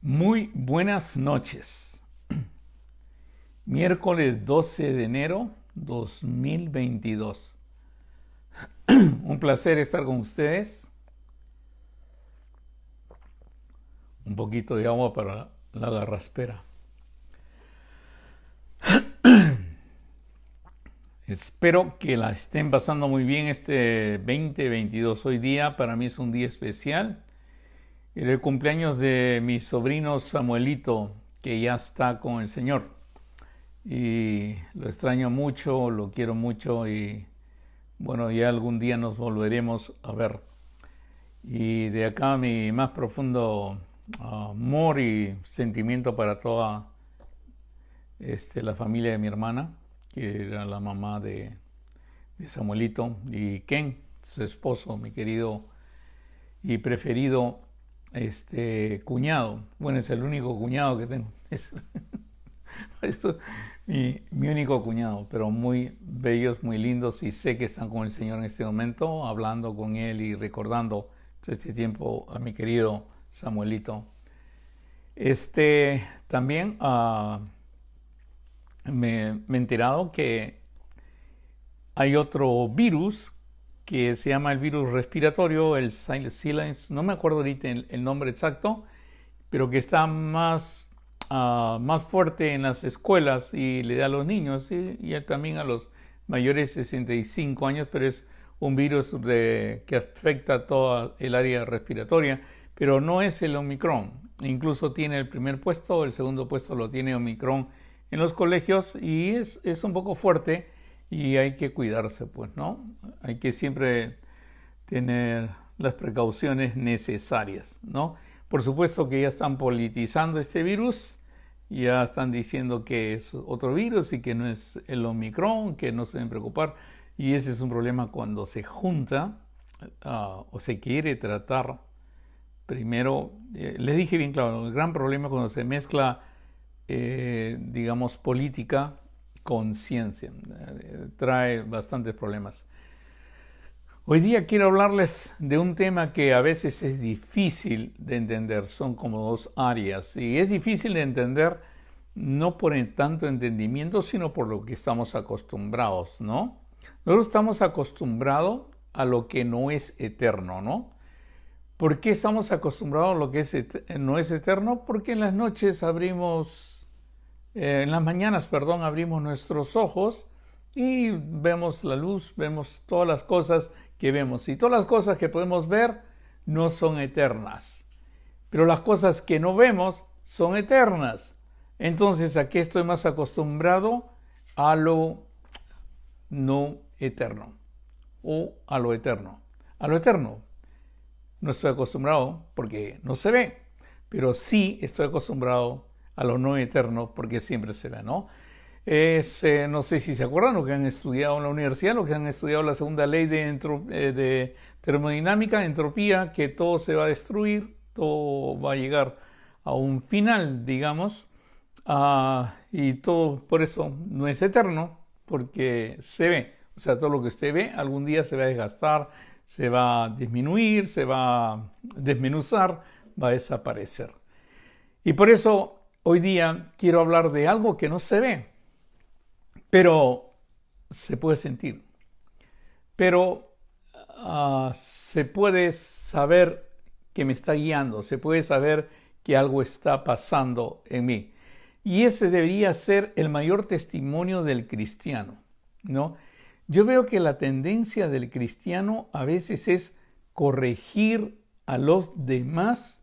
Muy buenas noches. Miércoles 12 de enero 2022. Un placer estar con ustedes. Un poquito de agua para la garraspera. Espero que la estén pasando muy bien este 2022. Hoy día para mí es un día especial. Era el cumpleaños de mi sobrino Samuelito, que ya está con el Señor. Y lo extraño mucho, lo quiero mucho y bueno, ya algún día nos volveremos a ver. Y de acá mi más profundo amor y sentimiento para toda la familia de mi hermana, que era la mamá de Samuelito, y Ken, su esposo, mi querido y preferido cuñado. Bueno, es el único cuñado que tengo. Esto, mi único cuñado, pero muy bellos, muy lindos, y sé que están con el Señor en este momento, hablando con Él y recordando todo este tiempo a mi querido Samuelito. También me he enterado que hay otro virus que se llama el virus respiratorio, el Silence, no me acuerdo ahorita el nombre exacto, pero que está más fuerte en las escuelas y le da a los niños y también a los mayores de 65 años, pero es un virus que afecta a toda el área respiratoria, pero no es el Omicron. Incluso tiene el primer puesto, el segundo puesto lo tiene Omicron en los colegios y es un poco fuerte y hay que cuidarse, pues, ¿no? Hay que siempre tener las precauciones necesarias, ¿no? Por supuesto que ya están politizando este virus, ya están diciendo que es otro virus y que no es el Omicron, que no se deben preocupar. Y ese es un problema cuando se junta o se quiere tratar. Primero, les dije bien claro, el gran problema cuando se mezcla, digamos, política con ciencia. Trae bastantes problemas. Hoy día quiero hablarles de un tema que a veces es difícil de entender, son como dos áreas, y es difícil de entender no por tanto entendimiento, sino por lo que estamos acostumbrados, ¿no? Nosotros estamos acostumbrados a lo que no es eterno, ¿no? ¿Por qué estamos acostumbrados a lo que no es eterno? Porque en las noches en las mañanas, abrimos nuestros ojos y vemos la luz, vemos todas las cosas que vemos. Y todas las cosas que podemos ver no son eternas. Pero las cosas que no vemos son eternas. Entonces, ¿a qué estoy más acostumbrado? A lo no eterno o a lo eterno. A lo eterno no estoy acostumbrado porque no se ve, pero sí estoy acostumbrado a lo no eterno porque siempre se ve, ¿no? No sé si se acuerdan lo que han estudiado en la universidad, lo que han estudiado la segunda ley de termodinámica, entropía, que todo se va a destruir, todo va a llegar a un final, digamos, y todo por eso no es eterno, porque se ve. O sea, todo lo que usted ve algún día se va a desgastar, se va a disminuir, se va a desmenuzar, va a desaparecer. Y por eso hoy día quiero hablar de algo que no se ve, pero se puede sentir. Pero se puede saber que me está guiando, se puede saber que algo está pasando en mí. Y ese debería ser el mayor testimonio del cristiano, ¿no? Yo veo que la tendencia del cristiano a veces es corregir a los demás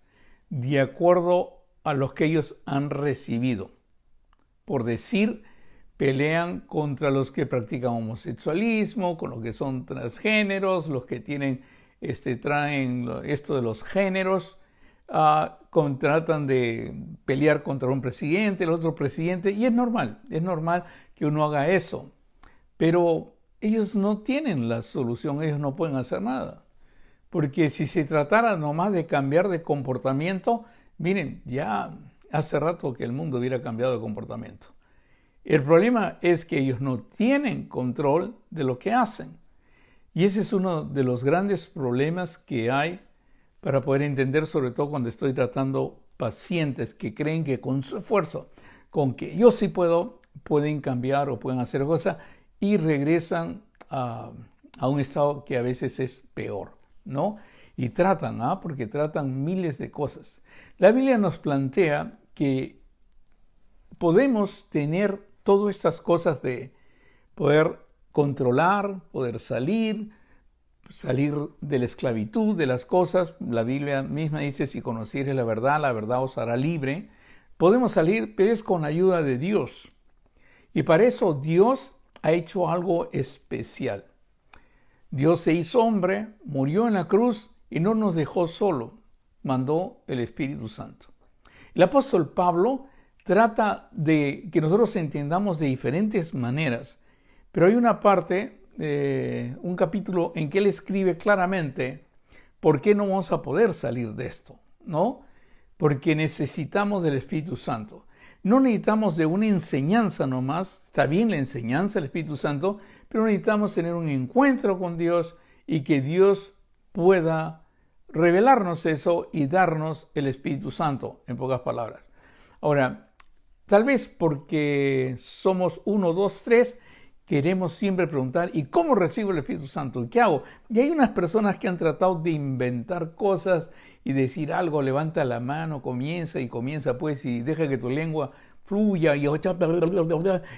de acuerdo a los que ellos han recibido. Por decir, pelean contra los que practican homosexualismo, con los que son transgéneros, los que traen esto de los géneros, tratan de pelear contra un presidente, el otro presidente, y es normal que uno haga eso, pero ellos no tienen la solución, ellos no pueden hacer nada, porque si se tratara nomás de cambiar de comportamiento, miren, ya hace rato que el mundo hubiera cambiado de comportamiento. El problema es que ellos no tienen control de lo que hacen. Y ese es uno de los grandes problemas que hay para poder entender, sobre todo cuando estoy tratando pacientes que creen que con su esfuerzo, con que yo sí puedo, pueden cambiar o pueden hacer cosas y regresan a un estado que a veces es peor, ¿no? Y tratan, porque tratan miles de cosas. La Biblia nos plantea que podemos tener todas estas cosas de poder controlar, poder salir de la esclavitud, de las cosas. La Biblia misma dice, si conocieres la verdad os hará libre. Podemos salir, pero es con la ayuda de Dios. Y para eso Dios ha hecho algo especial. Dios se hizo hombre, murió en la cruz y no nos dejó solo. Mandó el Espíritu Santo. El apóstol Pablo trata de que nosotros entendamos de diferentes maneras, pero hay una parte, un capítulo en que él escribe claramente por qué no vamos a poder salir de esto, ¿no? Porque necesitamos del Espíritu Santo. No necesitamos de una enseñanza nomás, está bien la enseñanza del Espíritu Santo, pero necesitamos tener un encuentro con Dios y que Dios pueda revelarnos eso y darnos el Espíritu Santo, en pocas palabras. Ahora, tal vez porque somos 1, 2, 3, queremos siempre preguntar, ¿y cómo recibo el Espíritu Santo? ¿Qué hago? Y hay unas personas que han tratado de inventar cosas y decir algo, levanta la mano, comienza pues, y deja que tu lengua fluya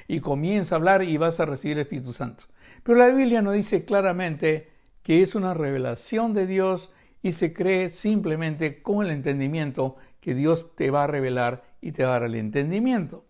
y comienza a hablar y vas a recibir el Espíritu Santo. Pero la Biblia nos dice claramente que es una revelación de Dios y se cree simplemente con el entendimiento que Dios te va a revelar y te va a dar el entendimiento.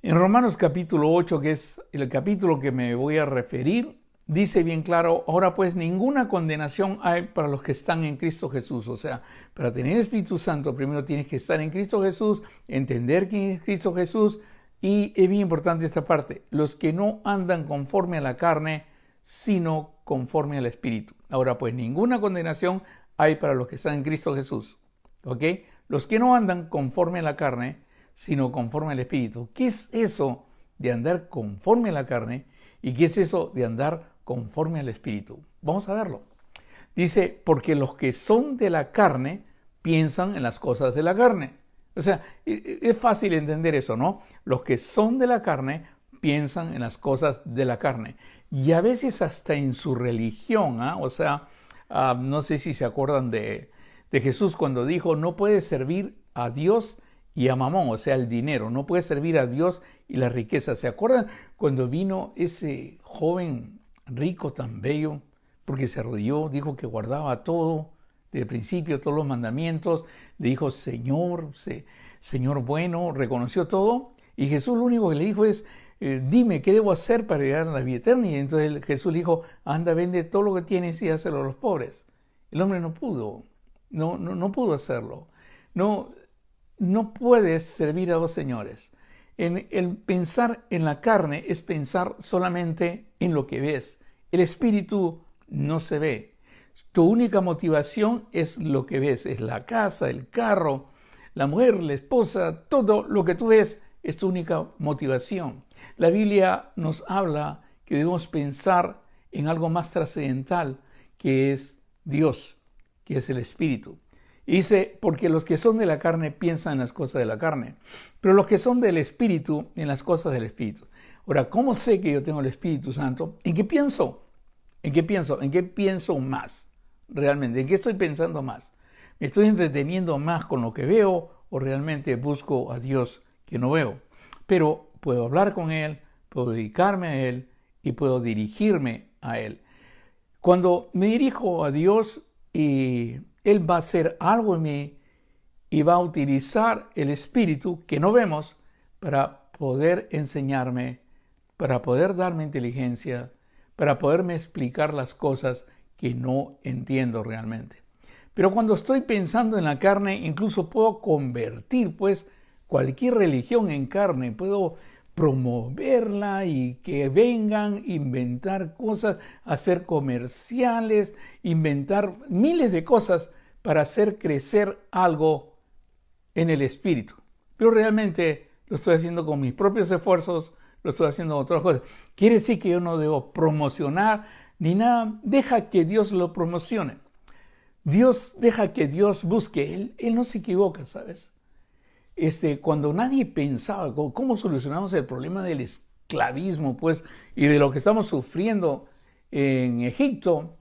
En Romanos capítulo 8, que es el capítulo que me voy a referir, dice bien claro, ahora pues ninguna condenación hay para los que están en Cristo Jesús. O sea, para tener el Espíritu Santo primero tienes que estar en Cristo Jesús, entender quién es Cristo Jesús, y es bien importante esta parte, los que no andan conforme a la carne, sino conforme al Espíritu. Ahora pues ninguna condenación hay para los que están en Cristo Jesús. ¿Ok? Los que no andan conforme a la carne, sino conforme al Espíritu. ¿Qué es eso de andar conforme a la carne? ¿Y qué es eso de andar conforme al Espíritu? Vamos a verlo. Dice, porque los que son de la carne piensan en las cosas de la carne. O sea, es fácil entender eso, ¿no? Los que son de la carne piensan en las cosas de la carne. Y a veces hasta en su religión, o sea, no sé si se acuerdan de Jesús cuando dijo, no puedes servir a Dios y a Mamón, o sea, el dinero. No puedes servir a Dios y la riqueza. ¿Se acuerdan cuando vino ese joven rico tan bello? Porque se arrodilló, dijo que guardaba todo, de principio, todos los mandamientos. Le dijo, Señor bueno, reconoció todo. Y Jesús lo único que le dijo es, dime, ¿qué debo hacer para llegar a la vida eterna? Y entonces Jesús le dijo, anda, vende todo lo que tienes y hazlo a los pobres. El hombre no pudo, no pudo hacerlo. No puedes servir a dos señores. El pensar en la carne es pensar solamente en lo que ves. El espíritu no se ve. Tu única motivación es lo que ves. Es la casa, el carro, la mujer, la esposa, todo lo que tú ves es tu única motivación. La Biblia nos habla que debemos pensar en algo más trascendental, que es Dios, que es el espíritu. Y dice, porque los que son de la carne piensan en las cosas de la carne, pero los que son del Espíritu, en las cosas del Espíritu. Ahora, ¿cómo sé que yo tengo el Espíritu Santo? ¿En qué pienso? ¿En qué pienso? ¿En qué pienso más? Realmente, ¿en qué estoy pensando más? ¿Me estoy entreteniendo más con lo que veo o realmente busco a Dios que no veo? Pero puedo hablar con Él, puedo dedicarme a Él y puedo dirigirme a Él. Cuando me dirijo a Dios y Él va a hacer algo en mí y va a utilizar el Espíritu que no vemos para poder enseñarme, para poder darme inteligencia, para poderme explicar las cosas que no entiendo realmente. Pero cuando estoy pensando en la carne, incluso puedo convertir pues cualquier religión en carne, puedo promoverla y que vengan, inventar cosas, hacer comerciales, inventar miles de cosas para hacer crecer algo en el espíritu. Pero realmente lo estoy haciendo con mis propios esfuerzos, lo estoy haciendo con otras cosas. Quiere decir que yo no debo promocionar ni nada. Deja que Dios lo promocione. Dios deja que Dios busque. Él no se equivoca, ¿sabes? Cuando nadie pensaba cómo solucionamos el problema del esclavismo, pues, y de lo que estamos sufriendo en Egipto,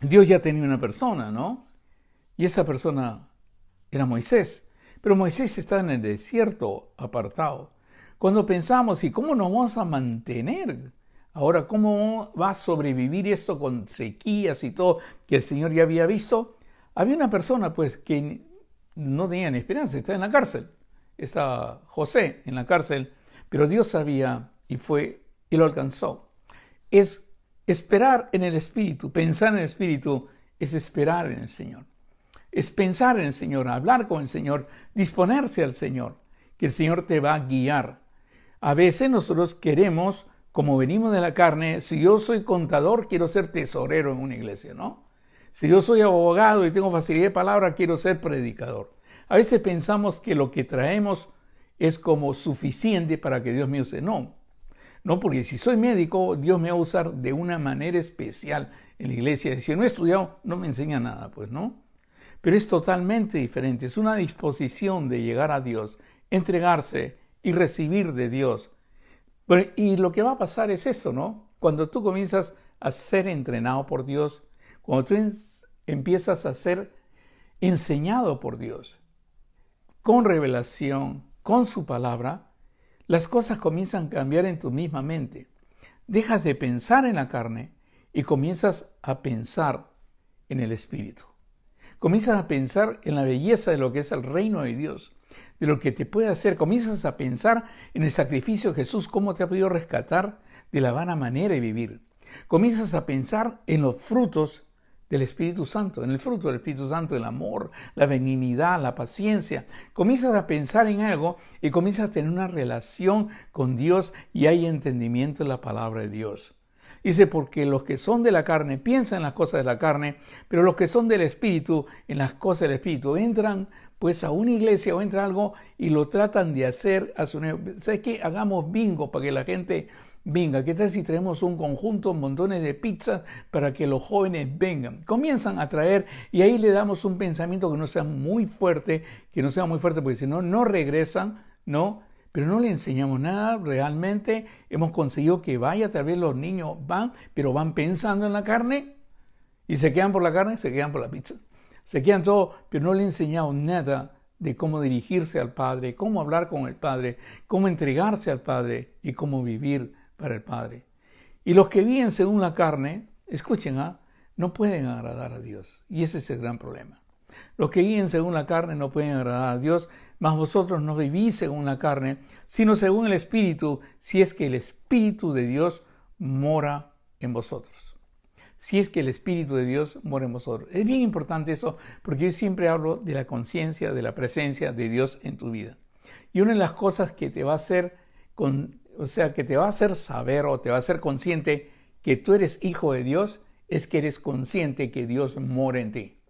Dios ya tenía una persona, ¿no? Y esa persona era Moisés. Pero Moisés estaba en el desierto apartado. Cuando pensamos, ¿y cómo nos vamos a mantener? Ahora, ¿cómo va a sobrevivir esto con sequías y todo que el Señor ya había visto? Había una persona, pues, que no tenía ni esperanza, estaba en la cárcel. Estaba José en la cárcel, pero Dios sabía y fue y lo alcanzó. Es esperar en el Espíritu, pensar en el Espíritu, es esperar en el Señor. Es pensar en el Señor, hablar con el Señor, disponerse al Señor, que el Señor te va a guiar. A veces nosotros queremos, como venimos de la carne, si yo soy contador, quiero ser tesorero en una iglesia, ¿no? Si yo soy abogado y tengo facilidad de palabra, quiero ser predicador. A veces pensamos que lo que traemos es como suficiente para que Dios me use. No, porque si soy médico, Dios me va a usar de una manera especial en la iglesia. Y si no he estudiado, no me enseña nada, pues, ¿no? Pero es totalmente diferente. Es una disposición de llegar a Dios, entregarse y recibir de Dios. Y lo que va a pasar es eso, ¿no? Cuando tú comienzas a ser entrenado por Dios, cuando tú empiezas a ser enseñado por Dios, con revelación, con su palabra, las cosas comienzan a cambiar en tu misma mente. Dejas de pensar en la carne y comienzas a pensar en el Espíritu. Comienzas a pensar en la belleza de lo que es el reino de Dios, de lo que te puede hacer. Comienzas a pensar en el sacrificio de Jesús, cómo te ha podido rescatar de la vana manera de vivir. Comienzas a pensar en los frutos del Espíritu Santo, en el fruto del Espíritu Santo, el amor, la benignidad, la paciencia. Comienzas a pensar en algo y comienzas a tener una relación con Dios y hay entendimiento en la palabra de Dios. Dice, porque los que son de la carne piensan en las cosas de la carne, pero los que son del Espíritu, en las cosas del Espíritu. Entran pues a una iglesia o entra algo y lo tratan de hacer a su nivel. ¿Sabes qué? Hagamos bingo para que la gente venga. ¿Qué tal si traemos un conjunto, montones de pizzas para que los jóvenes vengan? Comienzan a traer y ahí le damos un pensamiento que no sea muy fuerte, porque si no, no regresan, ¿no? Pero no le enseñamos nada realmente. Hemos conseguido que vaya, tal vez los niños van, pero van pensando en la carne y se quedan por la carne, se quedan por la pizza. Se quedan todo, pero no le he enseñado nada de cómo dirigirse al Padre, cómo hablar con el Padre, cómo entregarse al Padre y cómo vivir para el Padre. Y los que viven según la carne, escuchen, no pueden agradar a Dios. Y ese es el gran problema. Los que viven según la carne no pueden agradar a Dios, mas vosotros no vivís según la carne, sino según el Espíritu, si es que el Espíritu de Dios mora en vosotros. Si es que el Espíritu de Dios mora en vosotros. Es bien importante eso, porque yo siempre hablo de la conciencia, de la presencia de Dios en tu vida. Y una de las cosas que te va a hacer, que te va a hacer saber o te va a hacer consciente que tú eres hijo de Dios, es que eres consciente que Dios mora en ti.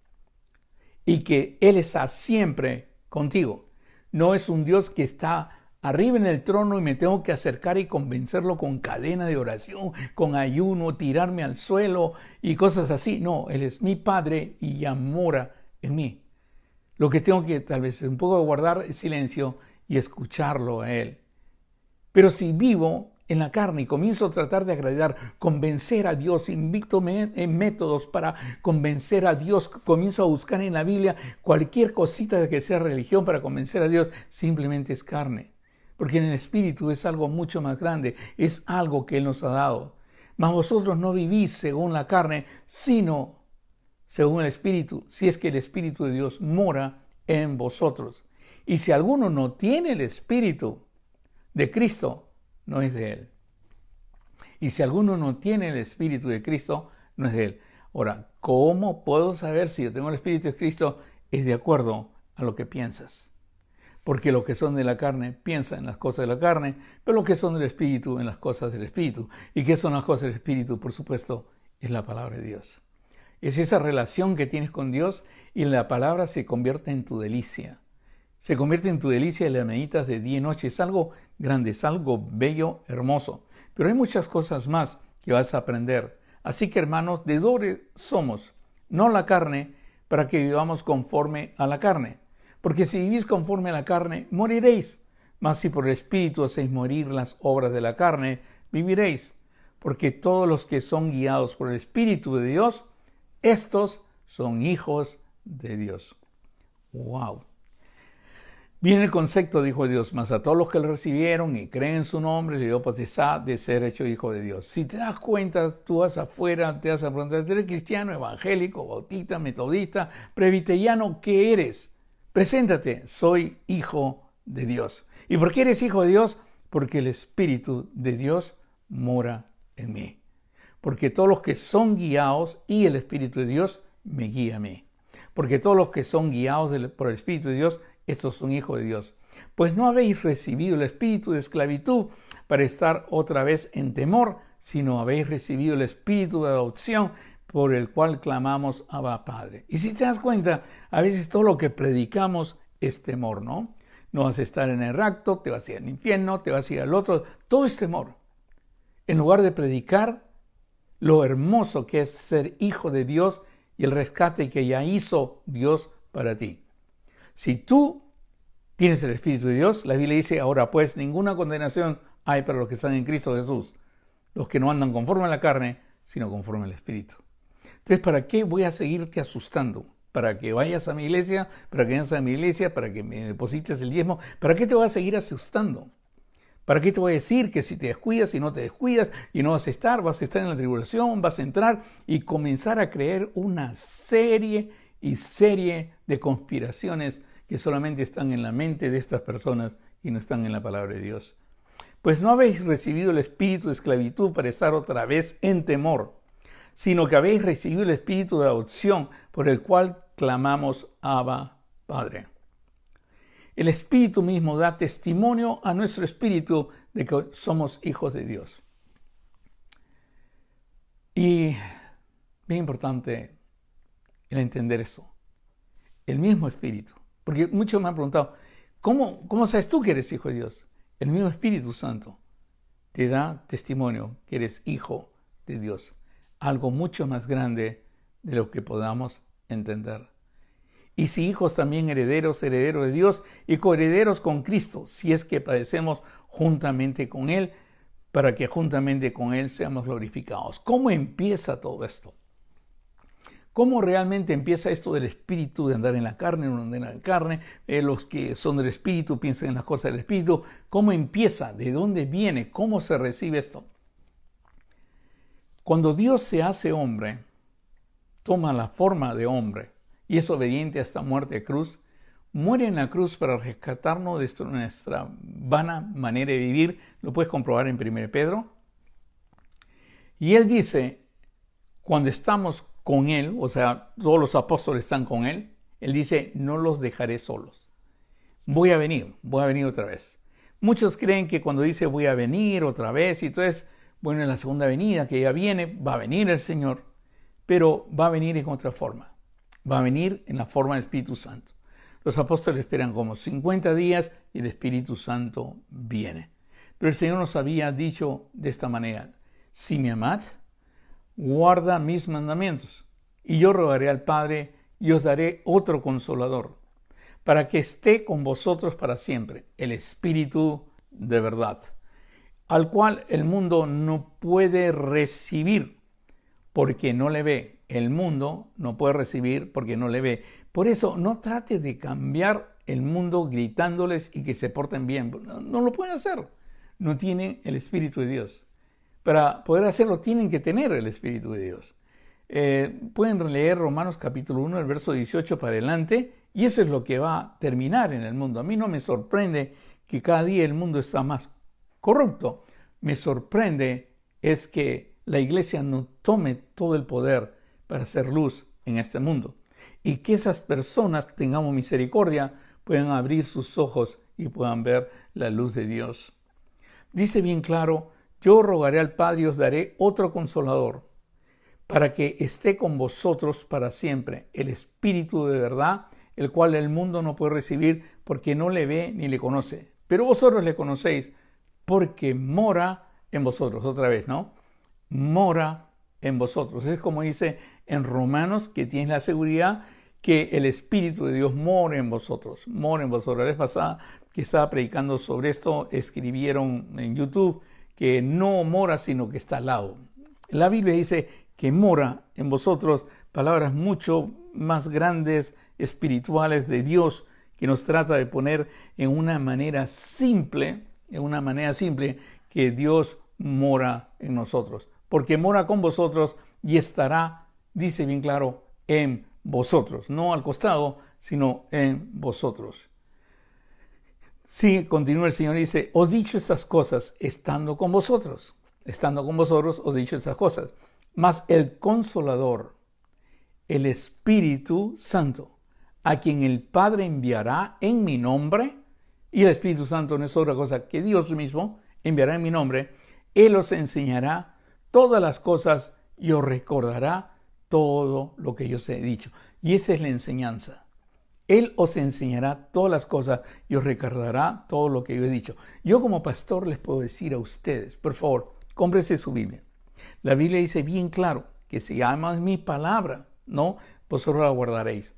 Y que Él está siempre contigo. No es un Dios que está arriba en el trono y me tengo que acercar y convencerlo con cadena de oración, con ayuno, tirarme al suelo y cosas así. No, Él es mi Padre y ya mora en mí. Lo que tengo que tal vez un poco guardar es silencio y escucharlo a Él. Pero si vivo en la carne y comienzo a tratar de agradar, convencer a Dios, invito en métodos para convencer a Dios, comienzo a buscar en la Biblia cualquier cosita de que sea religión para convencer a Dios, simplemente es carne. Porque en el Espíritu es algo mucho más grande, es algo que Él nos ha dado. Mas vosotros no vivís según la carne, sino según el Espíritu, si es que el Espíritu de Dios mora en vosotros. Y si alguno no tiene el Espíritu de Cristo, no es de Él. Y si alguno no tiene el Espíritu de Cristo, no es de Él. Ahora, ¿cómo puedo saber si yo tengo el Espíritu de Cristo? Es de acuerdo a lo que piensas. Porque los que son de la carne piensan en las cosas de la carne, pero los que son del Espíritu en las cosas del Espíritu. ¿Y qué son las cosas del Espíritu? Por supuesto, es la palabra de Dios. Es esa relación que tienes con Dios y la palabra se convierte en tu delicia. Se convierte en tu delicia y la meditas de día y noche. Es algo grande, es algo bello, hermoso. Pero hay muchas cosas más que vas a aprender. Así que, hermanos, de doble somos, no la carne, para que vivamos conforme a la carne. Porque si vivís conforme a la carne, moriréis. Mas si por el Espíritu hacéis morir las obras de la carne, viviréis. Porque todos los que son guiados por el Espíritu de Dios, estos son hijos de Dios. ¡Wow! Viene el concepto de hijo de Dios, mas a todos los que lo recibieron y creen en su nombre, le dio potestad de ser hecho hijo de Dios. Si te das cuenta, tú vas afuera, te vas a preguntar, ¿eres cristiano, evangélico, bautista, metodista, presbiteriano? ¿Qué eres? Preséntate, soy hijo de Dios. ¿Y por qué eres hijo de Dios? Porque el Espíritu de Dios mora en mí. Porque todos los que son guiados y el Espíritu de Dios me guía a mí. Porque todos los que son guiados por el Espíritu de Dios, estos son hijos de Dios. Pues no habéis recibido el espíritu de esclavitud para estar otra vez en temor, sino habéis recibido el espíritu de adopción por el cual clamamos Abba Padre. Y si te das cuenta, a veces todo lo que predicamos es temor, ¿no? No vas a estar en el rapto, te vas a ir al infierno, te vas a ir al otro, todo es temor. En lugar de predicar lo hermoso que es ser hijo de Dios y el rescate que ya hizo Dios para ti. Si tú tienes el Espíritu de Dios, la Biblia dice, ahora pues ninguna condenación hay para los que están en Cristo Jesús, los que no andan conforme a la carne, sino conforme al Espíritu. Entonces, ¿para qué voy a seguirte asustando? ¿Para que vayas a mi iglesia? ¿Para que vayas a mi iglesia? ¿Para que me deposites el diezmo? ¿Para qué te voy a seguir asustando? ¿Para qué te voy a decir que si te descuidas y no te descuidas y no vas a estar en la tribulación, vas a entrar y comenzar a creer una serie de conspiraciones que solamente están en la mente de estas personas y no están en la palabra de Dios? Pues no habéis recibido el espíritu de esclavitud para estar otra vez en temor, sino que habéis recibido el espíritu de adopción por el cual clamamos Abba Padre. El Espíritu mismo da testimonio a nuestro espíritu de que somos hijos de Dios. Y bien importante el entender eso. El mismo Espíritu. Porque muchos me han preguntado, ¿cómo sabes tú que eres hijo de Dios? El mismo Espíritu Santo te da testimonio que eres hijo de Dios. Algo mucho más grande de lo que podamos entender. Y si hijos también herederos de Dios y coherederos con Cristo, si es que padecemos juntamente con Él, para que juntamente con Él seamos glorificados. ¿Cómo empieza todo esto? ¿Cómo realmente empieza esto del espíritu de andar en la carne, no andar en la carne? Los que son del espíritu piensan en las cosas del espíritu. ¿Cómo empieza? ¿De dónde viene? ¿Cómo se recibe esto? Cuando Dios se hace hombre, toma la forma de hombre y es obediente hasta muerte de cruz, muere en la cruz para rescatarnos de nuestra vana manera de vivir. Lo puedes comprobar en 1 Pedro. Y él dice, cuando estamos con él, o sea, todos los apóstoles están con él, él dice, no los dejaré solos. Voy a venir otra vez. Muchos creen que cuando dice voy a venir otra vez, y entonces, bueno, en la segunda venida que ya viene, va a venir el Señor, pero va a venir en otra forma. Va a venir en la forma del Espíritu Santo. Los apóstoles esperan como 50 días y el Espíritu Santo viene. Pero el Señor nos había dicho de esta manera, si me amad, guarda mis mandamientos, y yo rogaré al Padre y os daré otro consolador, para que esté con vosotros para siempre, el Espíritu de verdad, al cual el mundo no puede recibir porque no le ve. El mundo no puede recibir porque no le ve. Por eso no trate de cambiar el mundo gritándoles y que se porten bien. No lo pueden hacer. No tienen el Espíritu de Dios. Para poder hacerlo tienen que tener el Espíritu de Dios. Pueden leer Romanos capítulo 1, el verso 18 para adelante, y eso es lo que va a terminar en el mundo. A mí no me sorprende que cada día el mundo está más corrupto. Me sorprende es que la iglesia no tome todo el poder para hacer luz en este mundo. Y que esas personas, tengamos misericordia, puedan abrir sus ojos y puedan ver la luz de Dios. Dice bien claro, yo rogaré al Padre y os daré otro consolador, para que esté con vosotros para siempre, el Espíritu de verdad, el cual el mundo no puede recibir porque no le ve ni le conoce. Pero vosotros le conocéis porque mora en vosotros. Otra vez, ¿no? Mora en vosotros. Es como dice en Romanos, que tienes la seguridad que el Espíritu de Dios more en vosotros, more en vosotros. La vez pasada que estaba predicando sobre esto, escribieron en YouTube que no mora, sino que está al lado. La Biblia dice que mora en vosotros, palabras mucho más grandes, espirituales de Dios, que nos trata de poner en una manera simple, que Dios mora en nosotros. Porque mora con vosotros y estará, dice bien claro, en vosotros. No al costado, sino en vosotros. Sí, continúa el Señor y dice, os he dicho estas cosas estando con vosotros. Estando con vosotros os he dicho estas cosas. Mas el Consolador, el Espíritu Santo, a quien el Padre enviará en mi nombre, y el Espíritu Santo no es otra cosa que Dios mismo enviará en mi nombre, Él os enseñará todas las cosas y os recordará todo lo que yo os he dicho. Y esa es la enseñanza. Él os enseñará todas las cosas y os recordará todo lo que yo he dicho. Yo como pastor les puedo decir a ustedes, por favor, cómprese su Biblia. La Biblia dice bien claro que si aman mi palabra, ¿no? Vosotros la guardaréis.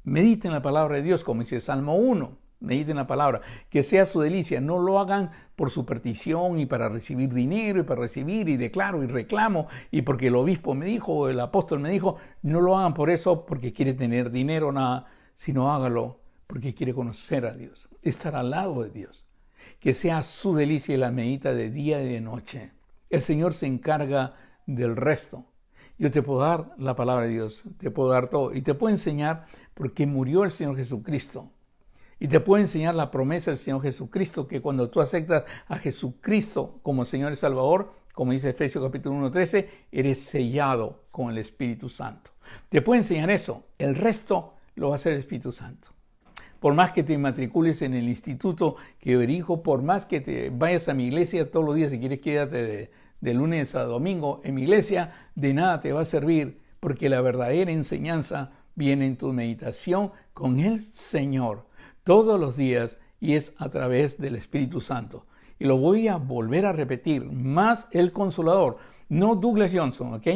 Mediten la palabra de Dios, como dice Salmo 1. Mediten la palabra, que sea su delicia. No lo hagan por superstición y para recibir dinero y para recibir y declaro y reclamo y porque el obispo me dijo o el apóstol me dijo. No lo hagan por eso porque quiere tener dinero, nada, sino hágalo porque quiere conocer a Dios, estar al lado de Dios. Que sea su delicia y la medita de día y de noche. El Señor se encarga del resto. Yo te puedo dar la palabra de Dios, te puedo dar todo y te puedo enseñar por qué murió el Señor Jesucristo. Y te puedo enseñar la promesa del Señor Jesucristo, que cuando tú aceptas a Jesucristo como Señor y Salvador, como dice Efesios capítulo 1:13, eres sellado con el Espíritu Santo. Te puedo enseñar eso. El resto lo va a hacer el Espíritu Santo. Por más que te matricules en el instituto que yo dirijo, por más que te vayas a mi iglesia todos los días, si quieres quédate de lunes a domingo en mi iglesia, de nada te va a servir, porque la verdadera enseñanza viene en tu meditación con el Señor todos los días y es a través del Espíritu Santo. Y lo voy a volver a repetir, más el Consolador, no Douglas Johnson, ¿ok?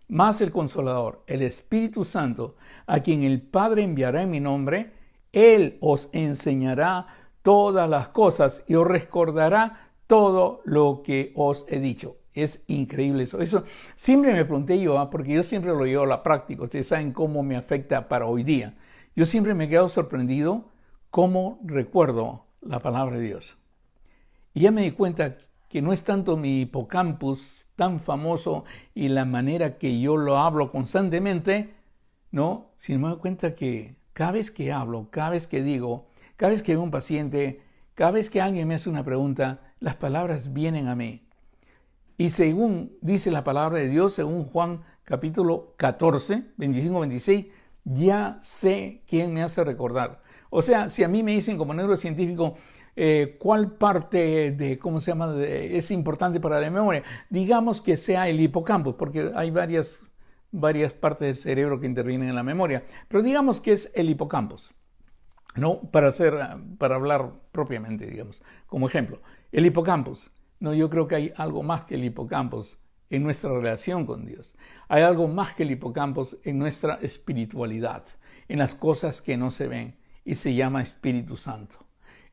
Más el Consolador, el Espíritu Santo, a quien el Padre enviará en mi nombre, Él os enseñará todas las cosas y os recordará todo lo que os he dicho. Es increíble eso. Eso siempre me pregunté yo, porque yo siempre lo llevo a la práctica. Ustedes saben cómo me afecta para hoy día. Yo siempre me quedo sorprendido cómo recuerdo la palabra de Dios. Y ya me di cuenta que no es tanto mi hipocampus tan famoso y la manera que yo lo hablo constantemente, ¿no? Sino me doy cuenta que cada vez que hablo, cada vez que digo, cada vez que veo un paciente, cada vez que alguien me hace una pregunta, las palabras vienen a mí. Y según dice la palabra de Dios, según Juan capítulo 14, 25-26, ya sé quién me hace recordar. O sea, si a mí me dicen como neurocientífico, ¿cuál parte es importante para la memoria? Digamos que sea el hipocampo, porque hay varias partes del cerebro que intervienen en la memoria. Pero digamos que es el hipocampus, ¿no? Para hablar propiamente, digamos, como ejemplo. El hipocampus. No, yo creo que hay algo más que el hipocampus en nuestra relación con Dios. Hay algo más que el hipocampus en nuestra espiritualidad, en las cosas que no se ven. Y se llama Espíritu Santo,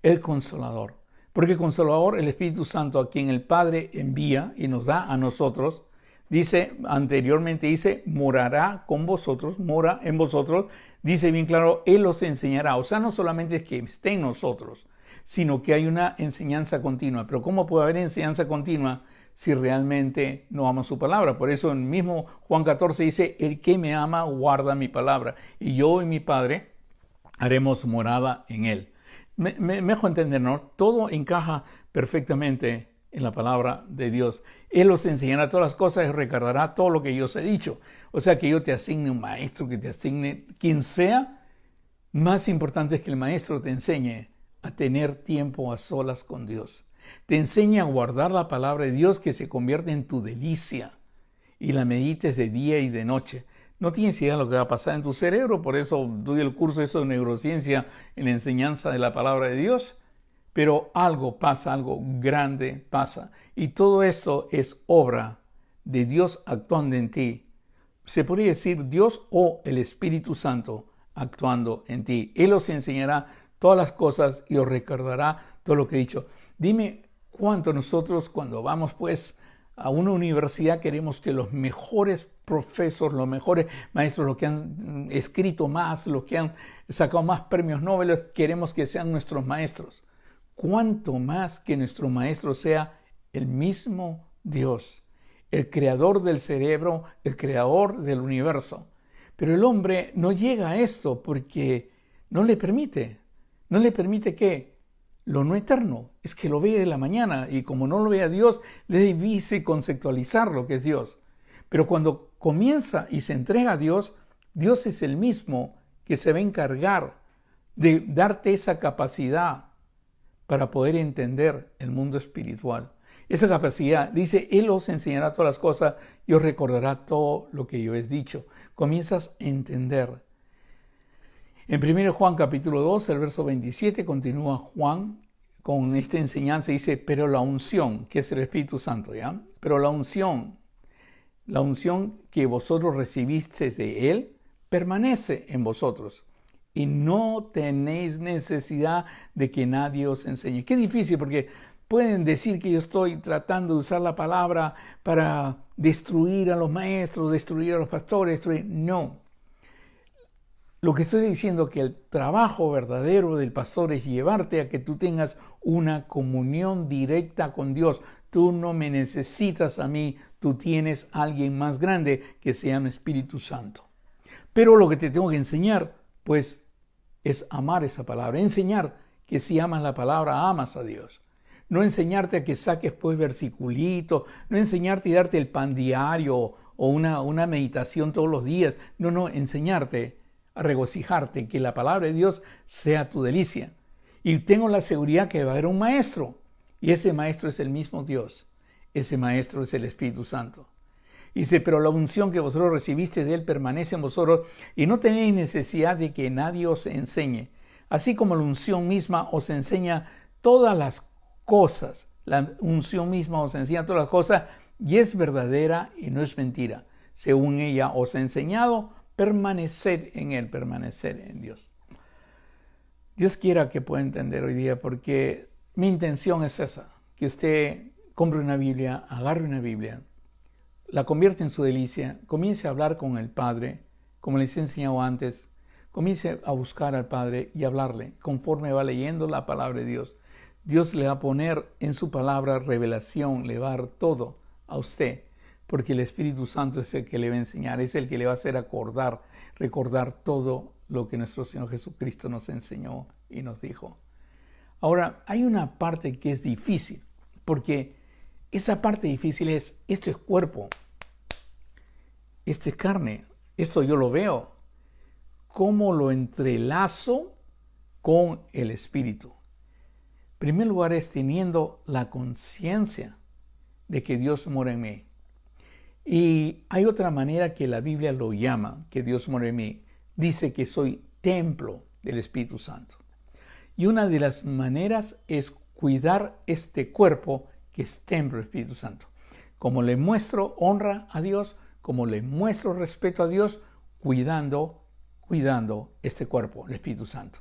el Consolador. Porque Consolador, el Espíritu Santo, a quien el Padre envía y nos da a nosotros, dice, morará con vosotros, mora en vosotros, dice bien claro, Él os enseñará. O sea, no solamente es que esté en nosotros, sino que hay una enseñanza continua. Pero ¿cómo puede haber enseñanza continua si realmente no ama su palabra? Por eso en mismo Juan 14 dice, el que me ama guarda mi palabra. Y yo y mi Padre haremos morada en él. Me dejo entender, ¿no? Todo encaja perfectamente en la palabra de Dios. Él os enseñará todas las cosas y recordará todo lo que yo os he dicho. O sea, que yo te asigne un maestro, que te asigne quien sea. Más importante es que el maestro te enseñe a tener tiempo a solas con Dios. Te enseña a guardar la palabra de Dios, que se convierte en tu delicia y la medites de día y de noche. No tienes idea de lo que va a pasar en tu cerebro, por eso doy el curso de neurociencia en la enseñanza de la palabra de Dios. Pero algo pasa, algo grande pasa. Y todo esto es obra de Dios actuando en ti. Se podría decir Dios o el Espíritu Santo actuando en ti. Él os enseñará todas las cosas y os recordará todo lo que he dicho. Dime cuánto nosotros cuando vamos pues a una universidad queremos que los mejores profesores, los mejores maestros, los que han escrito más, los que han sacado más premios Nobel, queremos que sean nuestros maestros. Cuánto más que nuestro maestro sea el mismo Dios, el creador del cerebro, el creador del universo. Pero el hombre no llega a esto porque no le permite. No le permite que lo no eterno es que lo ve de la mañana y como no lo ve a Dios, le es difícil conceptualizar lo que es Dios. Pero cuando comienza y se entrega a Dios, Dios es el mismo que se va a encargar de darte esa capacidad para poder entender el mundo espiritual. Esa capacidad, dice, Él os enseñará todas las cosas y os recordará todo lo que yo he dicho. Comienzas a entender. En 1 Juan capítulo 2, el verso 27, continúa Juan con esta enseñanza y dice, pero la unción, que es el Espíritu Santo, ¿ya? Pero la unción que vosotros recibisteis de Él, permanece en vosotros. Y no tenéis necesidad de que nadie os enseñe. Qué difícil, porque pueden decir que yo estoy tratando de usar la palabra para destruir a los maestros, destruir a los pastores, No. Lo que estoy diciendo es que el trabajo verdadero del pastor es llevarte a que tú tengas una comunión directa con Dios. Tú no me necesitas a mí, tú tienes a alguien más grande que se llama Espíritu Santo. Pero lo que te tengo que enseñar, pues, es amar esa palabra. Enseñar que si amas la palabra, amas a Dios. No enseñarte a que saques pues versiculitos, no enseñarte y darte el pan diario o una meditación todos los días. No, enseñarte a regocijarte, que la palabra de Dios sea tu delicia. Y tengo la seguridad que va a haber un maestro, y ese maestro es el mismo Dios. Ese maestro es el Espíritu Santo. Dice, pero la unción que vosotros recibiste de Él permanece en vosotros, y no tenéis necesidad de que nadie os enseñe. Así como la unción misma os enseña todas las cosas, la unción misma os enseña todas las cosas, y es verdadera y no es mentira. Según ella os ha enseñado, permanecer en Él, permanecer en Dios. Dios quiera que pueda entender hoy día, porque mi intención es esa, que usted compre una Biblia, agarre una Biblia, la convierte en su delicia, comience a hablar con el Padre, como les he enseñado antes, comience a buscar al Padre y hablarle, conforme va leyendo la palabra de Dios. Dios le va a poner en su palabra revelación, le va a dar todo a usted, porque el Espíritu Santo es el que le va a enseñar, es el que le va a hacer recordar todo lo que nuestro Señor Jesucristo nos enseñó y nos dijo. Ahora, hay una parte que es difícil, porque esa parte difícil es, esto es cuerpo, esto es carne, esto yo lo veo. ¿Cómo lo entrelazo con el Espíritu? En primer lugar es teniendo la conciencia de que Dios mora en mí. Y hay otra manera que la Biblia lo llama, que Dios mora en mí. Dice que soy templo del Espíritu Santo. Y una de las maneras es cuidar este cuerpo que es templo del Espíritu Santo. Como le muestro honra a Dios, como le muestro respeto a Dios, cuidando este cuerpo, el Espíritu Santo.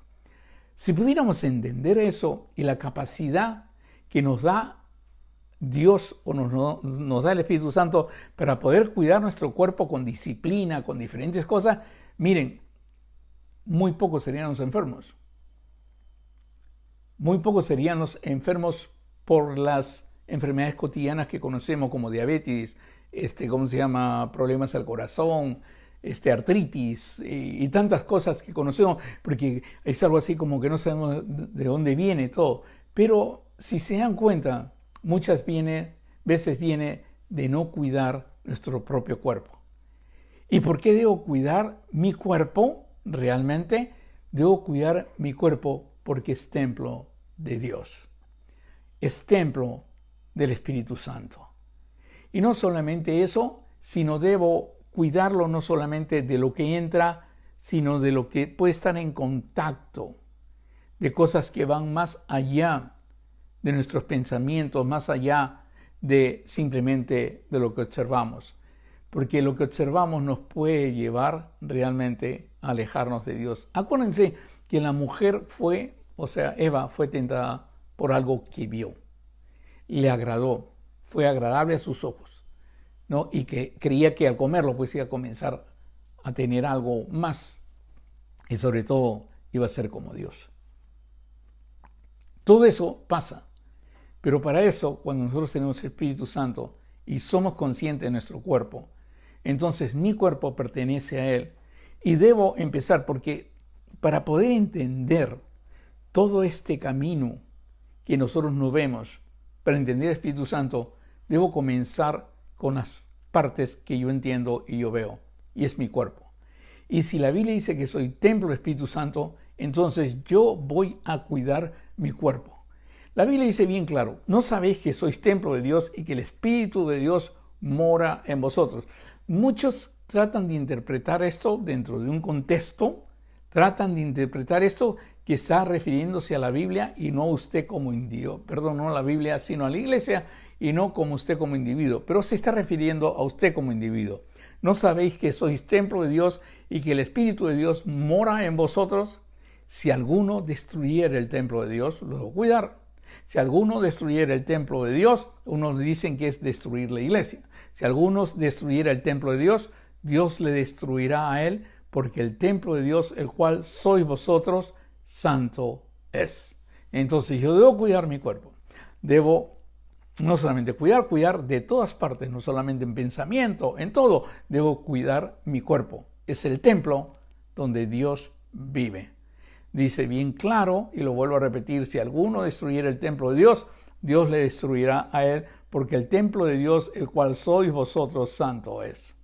Si pudiéramos entender eso y la capacidad que nos da Dios o nos da el Espíritu Santo para poder cuidar nuestro cuerpo con disciplina, con diferentes cosas, miren, muy pocos serían los enfermos. Muy pocos serían los enfermos por las enfermedades cotidianas que conocemos como diabetes, problemas al corazón, artritis y tantas cosas que conocemos, porque es algo así como que no sabemos de dónde viene todo. Pero si se dan cuenta, muchas veces viene de no cuidar nuestro propio cuerpo. ¿Y por qué debo cuidar mi cuerpo? Realmente debo cuidar mi cuerpo porque es templo de Dios. Es templo del Espíritu Santo. Y no solamente eso, sino debo cuidarlo no solamente de lo que entra, sino de lo que puede estar en contacto, de cosas que van más allá de nuestros pensamientos, más allá de simplemente de lo que observamos. Porque lo que observamos nos puede llevar realmente a alejarnos de Dios. Acuérdense que la mujer Eva fue tentada por algo que vio. Le agradó, fue agradable a sus ojos, ¿no? Y que creía que al comerlo pues iba a comenzar a tener algo más. Y sobre todo iba a ser como Dios. Todo eso pasa. Pero para eso, cuando nosotros tenemos el Espíritu Santo y somos conscientes de nuestro cuerpo, entonces mi cuerpo pertenece a Él. Y debo empezar porque para poder entender todo este camino que nosotros no vemos, para entender el Espíritu Santo, debo comenzar con las partes que yo entiendo y yo veo. Y es mi cuerpo. Y si la Biblia dice que soy templo del Espíritu Santo, entonces yo voy a cuidar mi cuerpo. La Biblia dice bien claro, ¿no sabéis que sois templo de Dios y que el Espíritu de Dios mora en vosotros? Muchos tratan de interpretar esto dentro de un contexto, tratan de interpretar esto que está refiriéndose a la Biblia y no a usted como individuo, no a la Biblia, sino a la iglesia y no como usted como individuo, pero se está refiriendo a usted como individuo. ¿No sabéis que sois templo de Dios y que el Espíritu de Dios mora en vosotros? Si alguno destruyera el templo de Dios, lo debo cuidar. Si alguno destruyera el templo de Dios, unos dicen que es destruir la iglesia. Si alguno destruyera el templo de Dios, Dios le destruirá a él, porque el templo de Dios, el cual sois vosotros, santo es. Entonces yo debo cuidar mi cuerpo. Debo no solamente cuidar de todas partes, no solamente en pensamiento, en todo. Debo cuidar mi cuerpo. Es el templo donde Dios vive. Dice bien claro, y lo vuelvo a repetir, si alguno destruyera el templo de Dios, Dios le destruirá a él, porque el templo de Dios, el cual sois vosotros, santo es.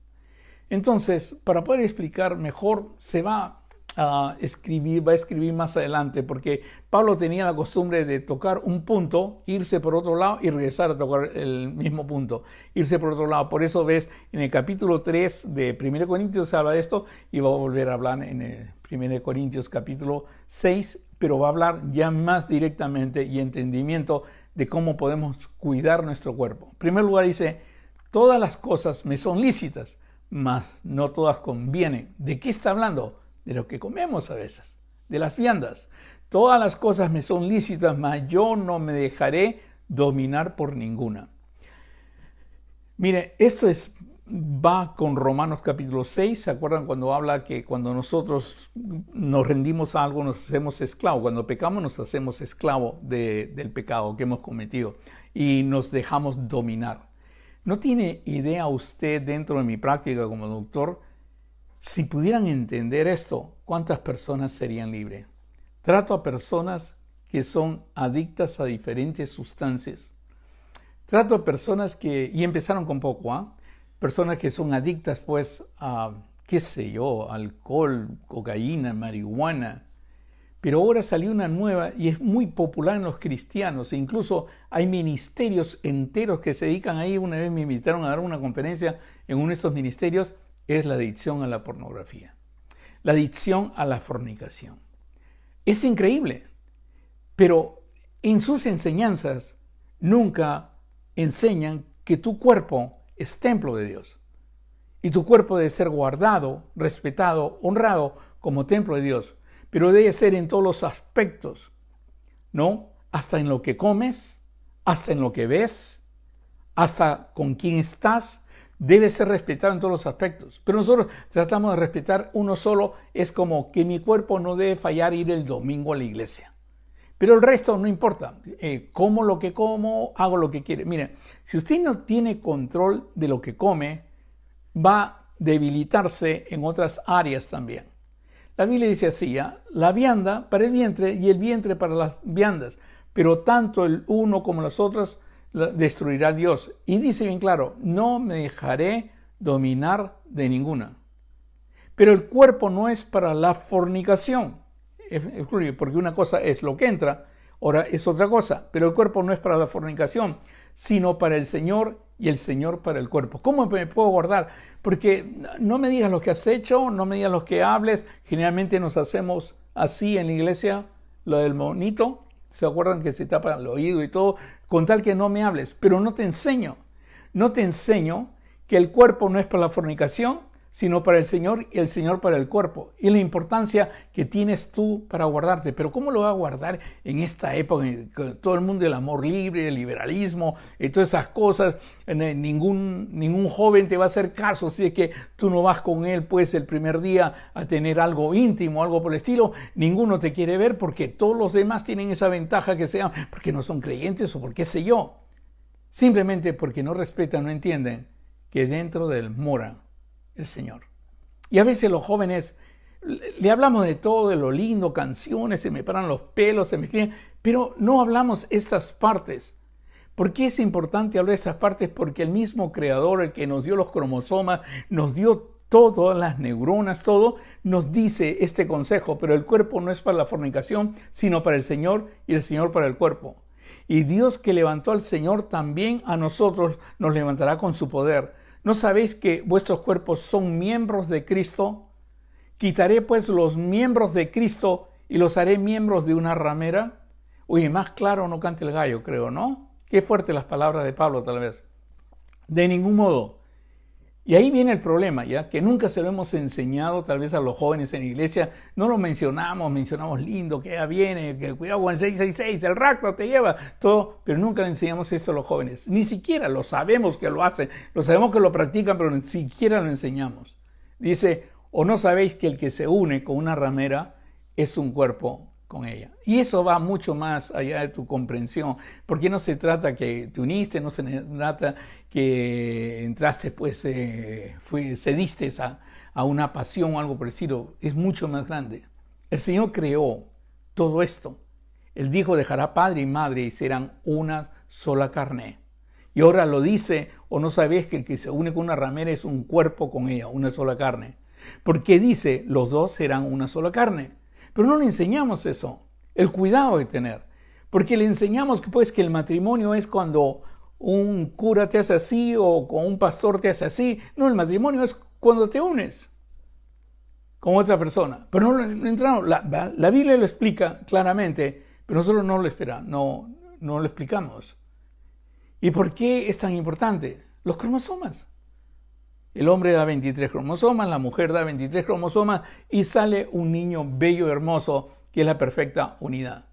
Entonces, para poder explicar mejor, se va a escribir más adelante, porque Pablo tenía la costumbre de tocar un punto, irse por otro lado y regresar a tocar el mismo punto, irse por otro lado. Por eso ves en el capítulo 3 de 1 Corintios se habla de esto y va a volver a hablar en el 1 Corintios capítulo 6, pero va a hablar ya más directamente y entendimiento de cómo podemos cuidar nuestro cuerpo. En primer lugar dice, todas las cosas me son lícitas, mas no todas convienen. ¿De qué está hablando? De lo que comemos a veces, de las viandas. Todas las cosas me son lícitas, mas yo no me dejaré dominar por ninguna. Mire, esto va con Romanos capítulo 6. ¿Se acuerdan cuando habla que cuando nosotros nos rendimos a algo nos hacemos esclavos? Cuando pecamos nos hacemos esclavos del pecado que hemos cometido y nos dejamos dominar. ¿No tiene idea usted dentro de mi práctica como doctor? Si pudieran entender esto, ¿cuántas personas serían libres? Trato a personas que son adictas a diferentes sustancias. Trato a personas y empezaron con poco, personas que son adictas pues a, qué sé yo, alcohol, cocaína, marihuana. Pero ahora salió una nueva y es muy popular en los cristianos. E incluso hay ministerios enteros que se dedican ahí. Una vez me invitaron a dar una conferencia en uno de estos ministerios. Es la adicción a la pornografía, la adicción a la fornicación. Es increíble, pero en sus enseñanzas nunca enseñan que tu cuerpo es templo de Dios y tu cuerpo debe ser guardado, respetado, honrado como templo de Dios, pero debe ser en todos los aspectos, ¿no? Hasta en lo que comes, hasta en lo que ves, hasta con quién estás. Debe ser respetado en todos los aspectos. Pero nosotros tratamos de respetar uno solo. Es como que mi cuerpo no debe fallar ir el domingo a la iglesia. Pero el resto no importa. Como lo que como, hago lo que quiere. Mire, si usted no tiene control de lo que come, va a debilitarse en otras áreas también. La Biblia dice así, la vianda para el vientre y el vientre para las viandas. Pero tanto el uno como las otras destruirá Dios. Y dice bien claro, no me dejaré dominar de ninguna. Pero el cuerpo no es para la fornicación, porque una cosa es lo que entra, ahora es otra cosa, pero el cuerpo no es para la fornicación, sino para el Señor y el Señor para el cuerpo. ¿Cómo me puedo guardar? Porque no me digas lo que has hecho, no me digas lo que hables. Generalmente nos hacemos así en la iglesia, lo del monito. ¿Se acuerdan que se tapa el oído y todo? Con tal que no me hables. Pero no te enseño. No te enseño que el cuerpo no es para la fornicación, sino para el Señor y el Señor para el cuerpo. Y la importancia que tienes tú para guardarte. Pero ¿cómo lo vas a guardar en esta época? Con todo el mundo del amor libre, el liberalismo, y todas esas cosas. Ningún joven te va a hacer caso si es que tú no vas con él pues el primer día a tener algo íntimo, algo por el estilo. Ninguno te quiere ver porque todos los demás tienen esa ventaja que sean porque no son creyentes o por qué sé yo. Simplemente porque no respetan, no entienden que dentro de él mora el Señor. Y a veces los jóvenes le hablamos de todo, de lo lindo, canciones, se me paran los pelos, se me escriben, pero no hablamos estas partes. ¿Por qué es importante hablar de estas partes? Porque el mismo Creador, el que nos dio los cromosomas, nos dio todas las neuronas, todo, nos dice este consejo, pero el cuerpo no es para la fornicación, sino para el Señor y el Señor para el cuerpo. Y Dios que levantó al Señor también a nosotros nos levantará con su poder. ¿No sabéis que vuestros cuerpos son miembros de Cristo? Quitaré pues los miembros de Cristo y los haré miembros de una ramera. Oye, más claro no cante el gallo, creo, ¿no? Qué fuertes las palabras de Pablo tal vez. De ningún modo. Y ahí viene el problema, ¿ya? Que nunca se lo hemos enseñado tal vez a los jóvenes en la iglesia. No lo mencionamos lindo, que ya viene, que cuidado con el 666, el rapto te lleva, todo. Pero nunca le enseñamos esto a los jóvenes. Ni siquiera lo sabemos que lo hacen, lo sabemos que lo practican, pero ni siquiera lo enseñamos. Dice, o no sabéis que el que se une con una ramera es un cuerpo con ella. Y eso va mucho más allá de tu comprensión, porque no se trata que te uniste, no se trata que entraste, pues cediste a una pasión o algo por el estilo. Es mucho más grande. El Señor creó todo esto. Él dijo, dejará padre y madre y serán una sola carne. Y ahora lo dice, o no sabéis que el que se une con una ramera es un cuerpo con ella, una sola carne. Porque dice, los dos serán una sola carne. Pero no le enseñamos eso, el cuidado de tener. Porque le enseñamos pues, que el matrimonio es cuando un cura te hace así o con un pastor te hace así. No, el matrimonio es cuando te unes con otra persona. Pero no entramos. La Biblia lo explica claramente, pero nosotros no lo esperamos, no lo explicamos. ¿Y por qué es tan importante? Los cromosomas. El hombre da 23 cromosomas, la mujer da 23 cromosomas y sale un niño bello y hermoso que es la perfecta unidad.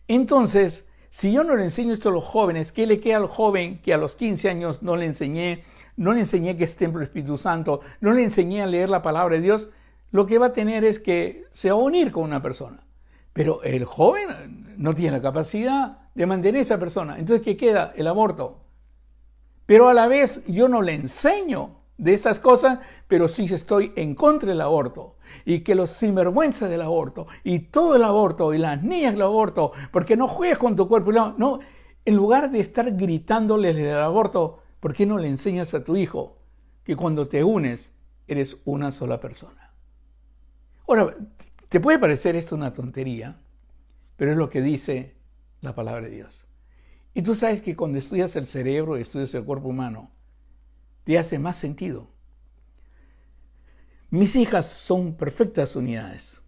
Entonces, si yo no le enseño esto a los jóvenes, ¿qué le queda al joven que a los 15 años no le enseñé? No le enseñé que es templo del Espíritu Santo, no le enseñé a leer la palabra de Dios. Lo que va a tener es que se va a unir con una persona. Pero el joven no tiene la capacidad de mantener a esa persona. Entonces, ¿qué queda? El aborto. Pero a la vez yo no le enseño de estas cosas, pero sí estoy en contra del aborto. Y que los sinvergüenza del aborto, y todo el aborto, y las niñas del aborto, porque no juegues con tu cuerpo. No, en lugar de estar gritándoles del aborto, ¿por qué no le enseñas a tu hijo que cuando te unes eres una sola persona? Ahora, te puede parecer esto una tontería, pero es lo que dice la palabra de Dios. Y tú sabes que cuando estudias el cerebro y estudias el cuerpo humano, te hace más sentido. Mis hijas son perfectas unidades.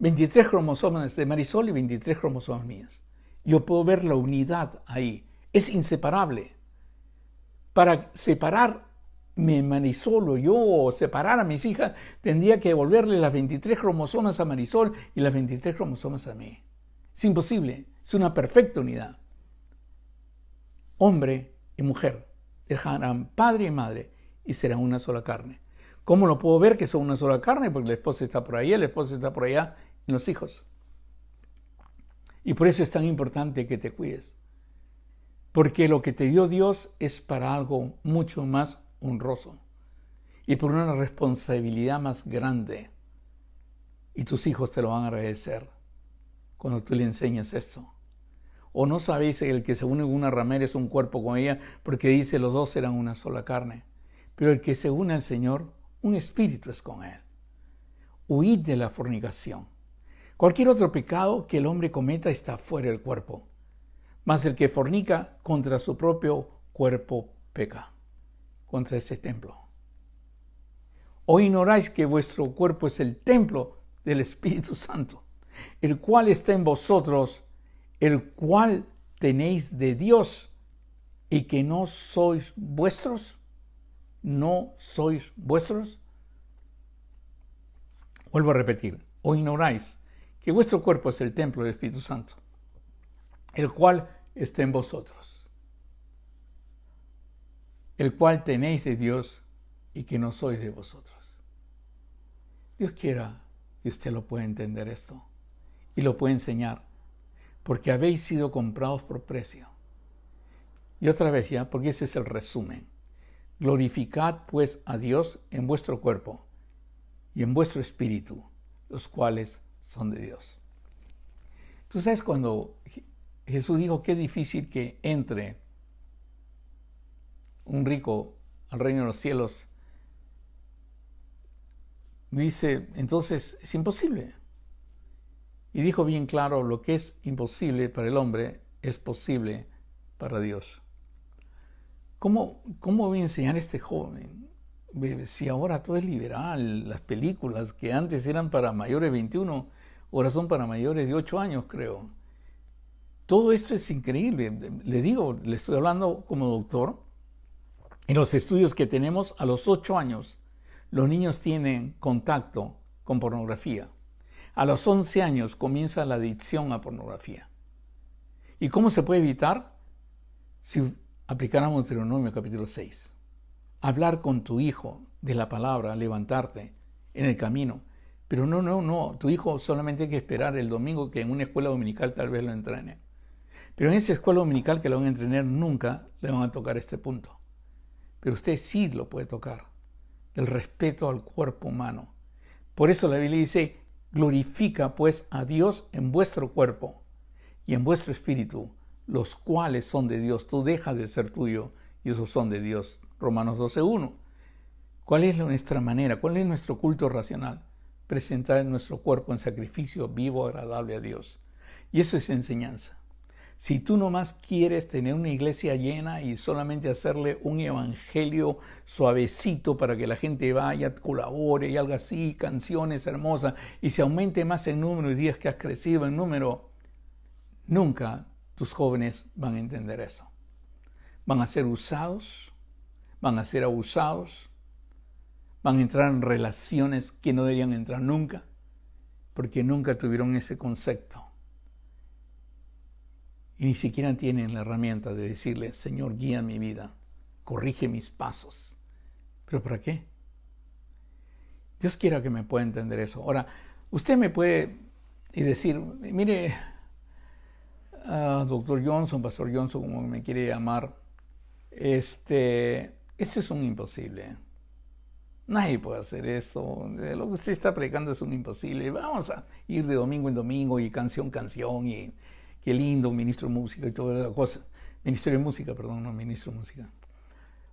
23 cromosomas de Marisol y 23 cromosomas mías. Yo puedo ver la unidad ahí. Es inseparable. Para separarme Marisol o yo, o separar a mis hijas, tendría que devolverle las 23 cromosomas a Marisol y las 23 cromosomas a mí. Es imposible. Es una perfecta unidad. Hombre y mujer dejarán padre y madre y serán una sola carne. ¿Cómo lo puedo ver que son una sola carne? Porque la esposa está por ahí, el esposo está por allá, y los hijos. Y por eso es tan importante que te cuides. Porque lo que te dio Dios es para algo mucho más honroso. Y por una responsabilidad más grande. Y tus hijos te lo van a agradecer cuando tú le enseñas esto. ¿O no sabéis que el que se une con una ramera es un cuerpo con ella? Porque dice, los dos serán una sola carne. Pero el que se une al Señor, un espíritu es con él. Huid de la fornicación. Cualquier otro pecado que el hombre cometa está fuera del cuerpo. Mas el que fornica contra su propio cuerpo peca. Contra ese templo. ¿O ignoráis que vuestro cuerpo es el templo del Espíritu Santo, el cual está en vosotros, el cual tenéis de Dios, y que no sois vuestros? ¿No sois vuestros? Vuelvo a repetir, ¿o ignoráis que vuestro cuerpo es el templo del Espíritu Santo, el cual está en vosotros, el cual tenéis de Dios y que no sois de vosotros? Dios quiera que usted lo pueda entender esto y lo pueda enseñar, porque habéis sido comprados por precio. Y otra vez ya, porque ese es el resumen. Glorificad pues a Dios en vuestro cuerpo y en vuestro espíritu, los cuales son de Dios. Tú sabes, cuando Jesús dijo que es difícil que entre un rico al reino de los cielos, dice, entonces es imposible. Y dijo bien claro, lo que es imposible para el hombre es posible para Dios. ¿Cómo voy a enseñar a este joven? Si ahora todo es liberal, las películas que antes eran para mayores de 21, ahora son para mayores de 8 años, creo. Todo esto es increíble. Le digo, le estoy hablando como doctor. En los estudios que tenemos, a los 8 años, los niños tienen contacto con pornografía. A los 11 años comienza la adicción a pornografía. ¿Y cómo se puede evitar? Si aplicáramos Deuteronomio capítulo 6. Hablar con tu hijo de la palabra, levantarte en el camino. Pero no. Tu hijo solamente hay que esperar el domingo que en una escuela dominical tal vez lo entrene. Pero en esa escuela dominical que lo van a entrenar nunca le van a tocar este punto. Pero usted sí lo puede tocar. El respeto al cuerpo humano. Por eso la Biblia dice, glorifica pues a Dios en vuestro cuerpo y en vuestro espíritu, los cuales son de Dios. Tú dejas de ser tuyo y esos son de Dios. Romanos 12:1. ¿Cuál es nuestra manera? ¿Cuál es nuestro culto racional? Presentar nuestro cuerpo en sacrificio vivo, agradable a Dios. Y eso es enseñanza. Si tú nomás quieres tener una iglesia llena y solamente hacerle un evangelio suavecito para que la gente vaya, colabore y algo así, canciones hermosas, y se aumente más en número y días que has crecido en número, nunca tus jóvenes van a entender eso. Van a ser usados, van a ser abusados, van a entrar en relaciones que no deberían entrar nunca, porque nunca tuvieron ese concepto. Y ni siquiera tienen la herramienta de decirle, Señor, guía mi vida, corrige mis pasos. ¿Pero para qué? Dios quiera que me pueda entender eso. Ahora, usted me puede decir, mire, doctor Johnson, pastor Johnson, como me quiere llamar, eso es un imposible. Nadie puede hacer eso. Lo que usted está predicando es un imposible. Vamos a ir de domingo en domingo y canción, y qué lindo, ministro de música y toda la cosa. Ministerio de música, perdón, no ministro de música.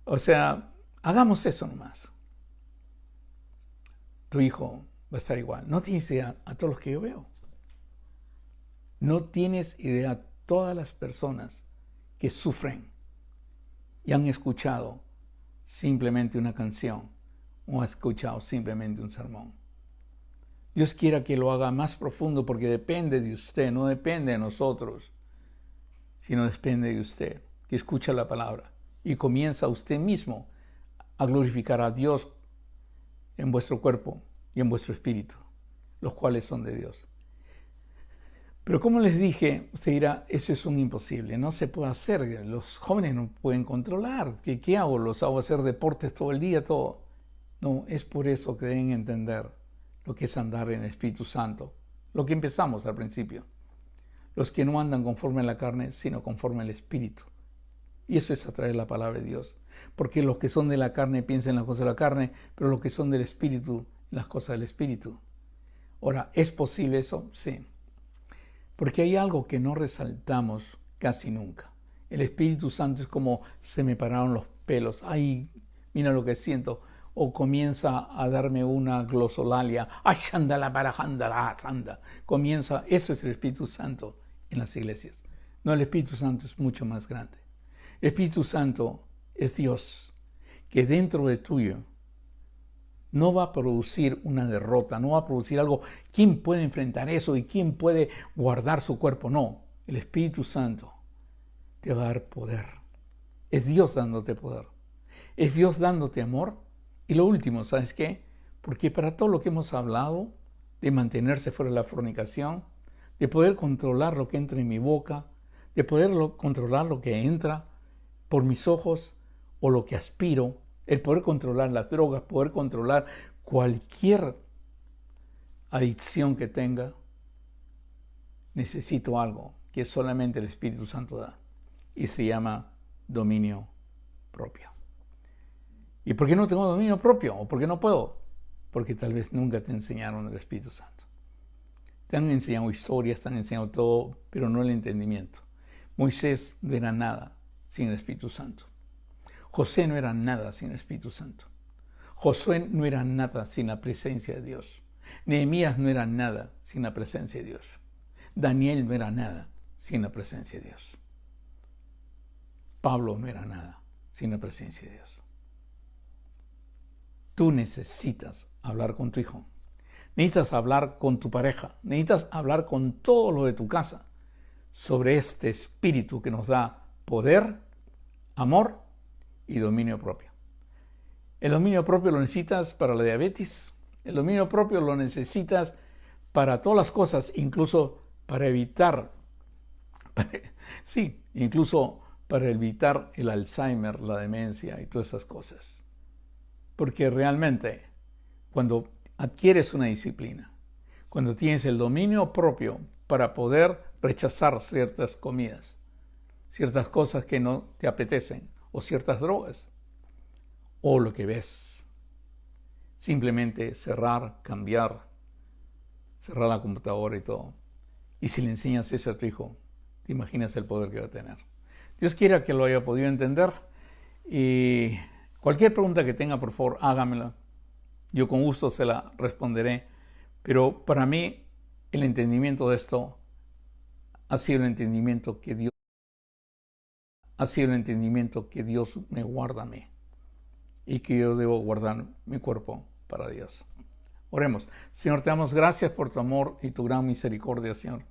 O sea, hagamos eso nomás. Tu hijo va a estar igual. No tienes idea a todos los que yo veo. No tienes idea a todas las personas que sufren y han escuchado simplemente una canción o han escuchado simplemente un sermón. Dios quiera que lo haga más profundo porque depende de usted, no depende de nosotros, sino depende de usted, que escucha la palabra y comienza usted mismo a glorificar a Dios en vuestro cuerpo y en vuestro espíritu, los cuales son de Dios. Pero como les dije, usted dirá, eso es un imposible, no se puede hacer, los jóvenes no pueden controlar, ¿qué hago? ¿Los hago hacer deportes todo el día, todo? No, es por eso que deben entender lo que es andar en el Espíritu Santo, lo que empezamos al principio. Los que no andan conforme a la carne, sino conforme al Espíritu. Y eso es atraer la palabra de Dios. Porque los que son de la carne piensan en las cosas de la carne, pero los que son del Espíritu, en las cosas del Espíritu. Ahora, ¿es posible eso? Sí. Porque hay algo que no resaltamos casi nunca. El Espíritu Santo es como se me pararon los pelos. Ay, mira lo que siento. O comienza a darme una glosolalia. ¡Ay, shandala para handala, sanda! Comienza, eso es el Espíritu Santo en las iglesias. No, el Espíritu Santo es mucho más grande. El Espíritu Santo es Dios, que dentro de tuyo no va a producir una derrota, no va a producir algo. ¿Quién puede enfrentar eso y quién puede guardar su cuerpo? No, el Espíritu Santo te va a dar poder. Es Dios dándote poder. Es Dios dándote amor. Y lo último, ¿sabes qué? Porque para todo lo que hemos hablado, de mantenerse fuera de la fornicación, de poder controlar lo que entra en mi boca, de poder controlar lo que entra por mis ojos o lo que aspiro, el poder controlar las drogas, poder controlar cualquier adicción que tenga. Necesito algo que solamente el Espíritu Santo da y se llama dominio propio. ¿Y por qué no tengo dominio propio? ¿O por qué no puedo? Porque tal vez nunca te enseñaron el Espíritu Santo. Te han enseñado historias, te han enseñado todo, pero no el entendimiento. Moisés no era nada sin el Espíritu Santo. José no era nada sin el Espíritu Santo. Josué no era nada sin la presencia de Dios. Nehemías no era nada sin la presencia de Dios. Daniel no era nada sin la presencia de Dios. Pablo no era nada sin la presencia de Dios. Tú necesitas hablar con tu hijo. Necesitas hablar con tu pareja. Necesitas hablar con todo lo de tu casa sobre este espíritu que nos da poder, amor y dominio propio. El dominio propio lo necesitas para la diabetes. El dominio propio lo necesitas para todas las cosas, incluso para evitar, incluso para evitar el Alzheimer, la demencia y todas esas cosas. Porque realmente, cuando adquieres una disciplina, cuando tienes el dominio propio para poder rechazar ciertas comidas, ciertas cosas que no te apetecen, o ciertas drogas, o lo que ves, simplemente cerrar, cambiar, cerrar la computadora y todo. Y si le enseñas eso a tu hijo, te imaginas el poder que va a tener. Dios quiera que lo haya podido entender. Y cualquier pregunta que tenga, por favor, hágamela. Yo con gusto se la responderé. Pero para mí, el entendimiento de esto ha sido el entendimiento que Dios me guarda a mí. Y que yo debo guardar mi cuerpo para Dios. Oremos. Señor, te damos gracias por tu amor y tu gran misericordia, Señor.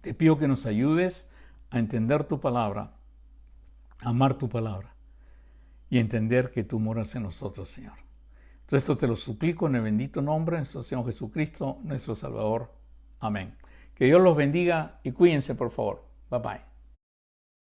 Te pido que nos ayudes a entender tu palabra, a amar tu palabra y entender que tú moras en nosotros, Señor. Todo esto te lo suplico en el bendito nombre de nuestro Señor Jesucristo, nuestro Salvador. Amén. Que Dios los bendiga y cuídense, por favor. Bye bye.